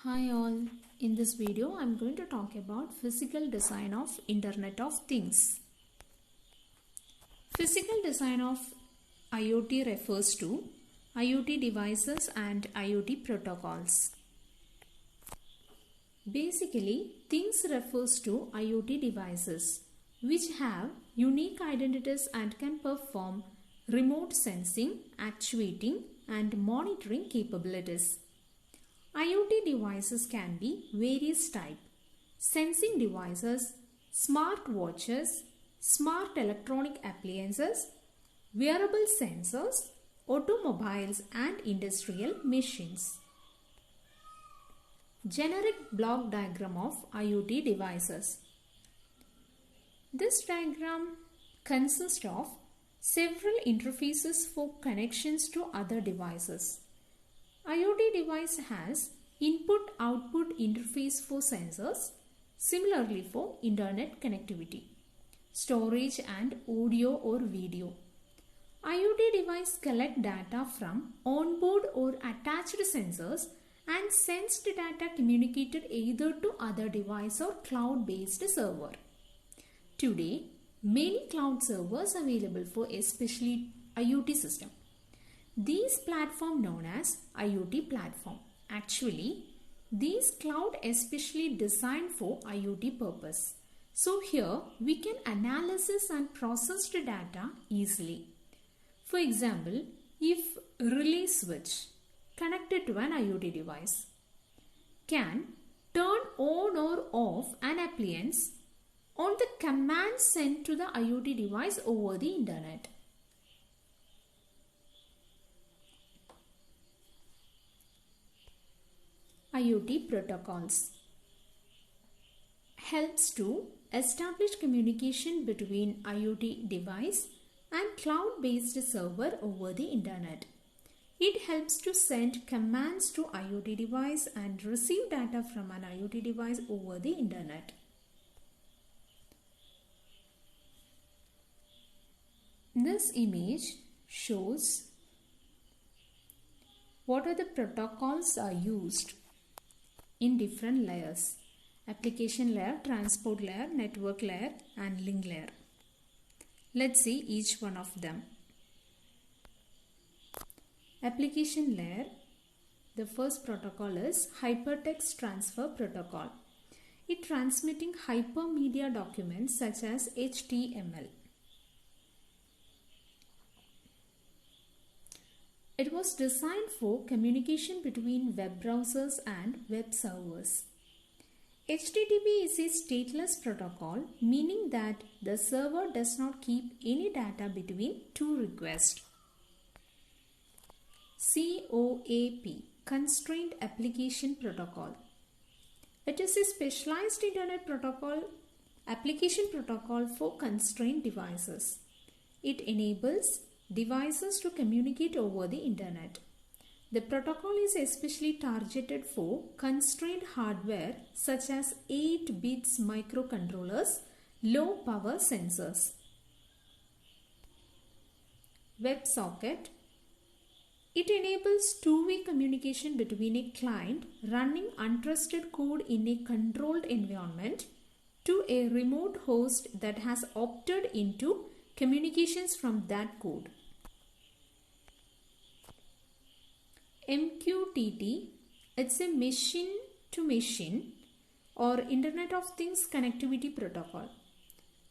Hi all, in this video I'm going to talk about physical design of Internet of Things. Physical design of IoT refers to IoT devices and IoT protocols. Basically, things refers to IoT devices which have unique identities and can perform remote sensing, actuating and monitoring capabilities. IoT devices can be various types: sensing devices, smart watches, smart electronic appliances, wearable sensors, automobiles and industrial machines. Generic block diagram of IoT devices. This diagram consists of several interfaces for connections to other devices. IoT device has input-output interface for sensors, similarly for internet connectivity, storage and audio or video. IoT device collect data from onboard or attached sensors and sensed data communicated either to other device or cloud-based server. Today, many cloud servers available for especially IoT system. These platform known as IoT platform. Actually, these cloud especially designed for IoT purpose. So here we can analysis and process the data easily. For example, if relay switch connected to an IoT device can turn on or off an appliance on the command sent to the IoT device over the internet. IoT protocols helps to establish communication between IoT device and cloud-based server over the internet. It helps to send commands to IoT device and receive data from an IoT device over the internet. This image shows what are the protocols are used in different layers: application layer, transport layer, network layer and link layer. Let's see each one of them. Application layer, the first protocol is Hypertext Transfer Protocol. It transmitting hypermedia documents such as HTML. It was designed for communication between web browsers and web servers. HTTP is a stateless protocol, meaning that the server does not keep any data between two requests. COAP, Constrained Application Protocol. It is a specialized internet protocol, application protocol for constrained devices. It enables devices to communicate over the internet. The protocol is especially targeted for constrained hardware such as 8 bits microcontrollers, low power sensors. WebSocket. It enables two-way communication between a client running untrusted code in a controlled environment to a remote host that has opted into communications from that code. MQTT, it's a machine-to-machine or Internet of Things connectivity protocol.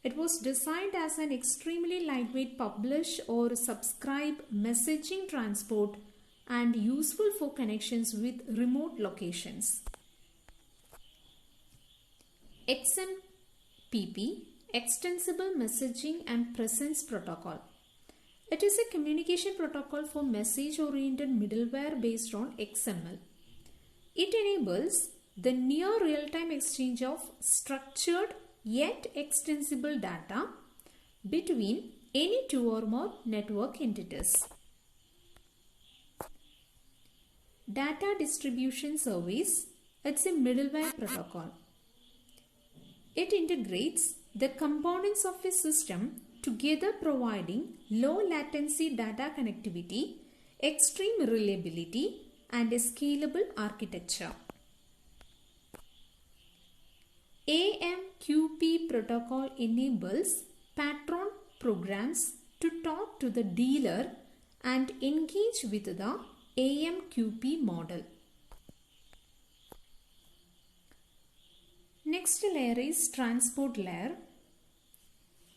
It was designed as an extremely lightweight publish or subscribe messaging transport and useful for connections with remote locations. XMPP, Extensible Messaging and Presence Protocol. It is a communication protocol for message-oriented middleware based on XML. It enables the near real-time exchange of structured yet extensible data between any two or more network entities. Data Distribution Service. It's a middleware protocol. It integrates the components of a system together, providing low latency data connectivity, extreme reliability and a scalable architecture. AMQP protocol enables patron programs to talk to the dealer and engage with the AMQP model. Next layer is transport layer.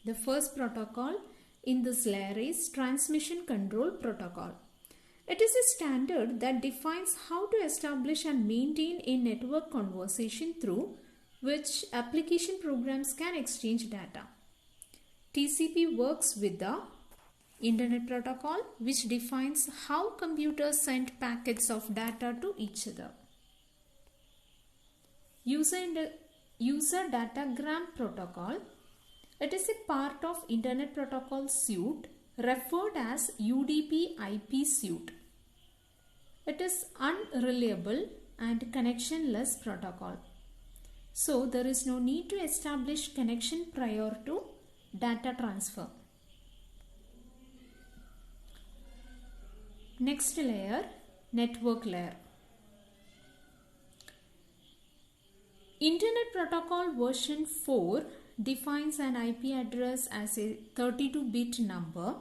The first protocol in this layer is transmission control protocol. It is a standard that defines how to establish and maintain a network conversation through which application programs can exchange data. TCP works with the Internet Protocol, which defines how computers send packets of data to each other. User Datagram Protocol. It is a part of Internet Protocol suite referred as UDP-IP suite. It is unreliable and connectionless protocol. So there is no need to establish connection prior to data transfer. Next layer, network layer. Internet Protocol version 4 defines an IP address as a 32-bit number.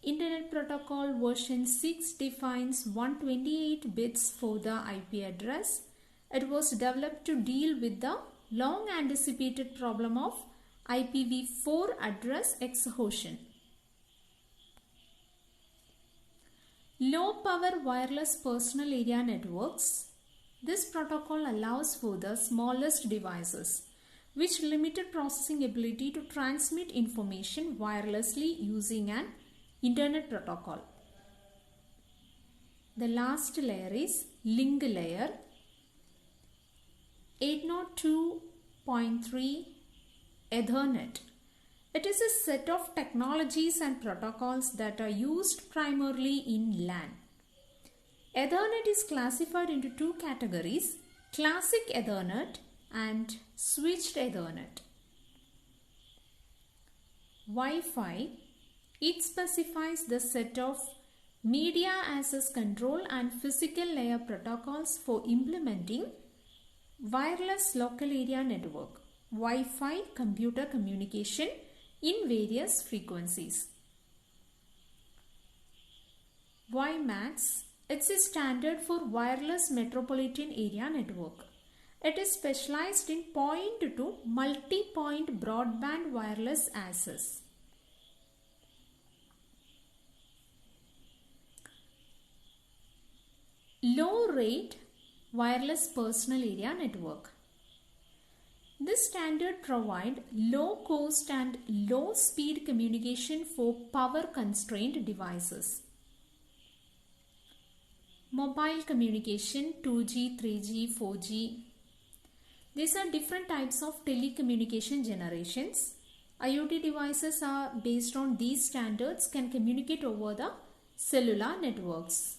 Internet Protocol version 6 defines 128 bits for the IP address. It was developed to deal with the long anticipated problem of IPv4 address exhaustion. Low power wireless personal area networks. This protocol allows for the smallest devices which limited processing ability to transmit information wirelessly using an Internet Protocol. The last layer is link layer. 802.3 Ethernet. It is a set of technologies and protocols that are used primarily in LAN. Ethernet is classified into two categories: Classic Ethernet and Switched Ethernet. Wi-Fi. It specifies the set of media access control and physical layer protocols for implementing wireless local area network, Wi-Fi computer communication in various frequencies. WiMAX. It's a standard for wireless metropolitan area network. It is specialized in point to multi-point broadband wireless access. Low rate wireless personal area network. This standard provides low cost and low speed communication for power constrained devices. Mobile communication 2G, 3G, 4G. These are different types of telecommunication generations. IoT devices are based on these standards can communicate over the cellular networks.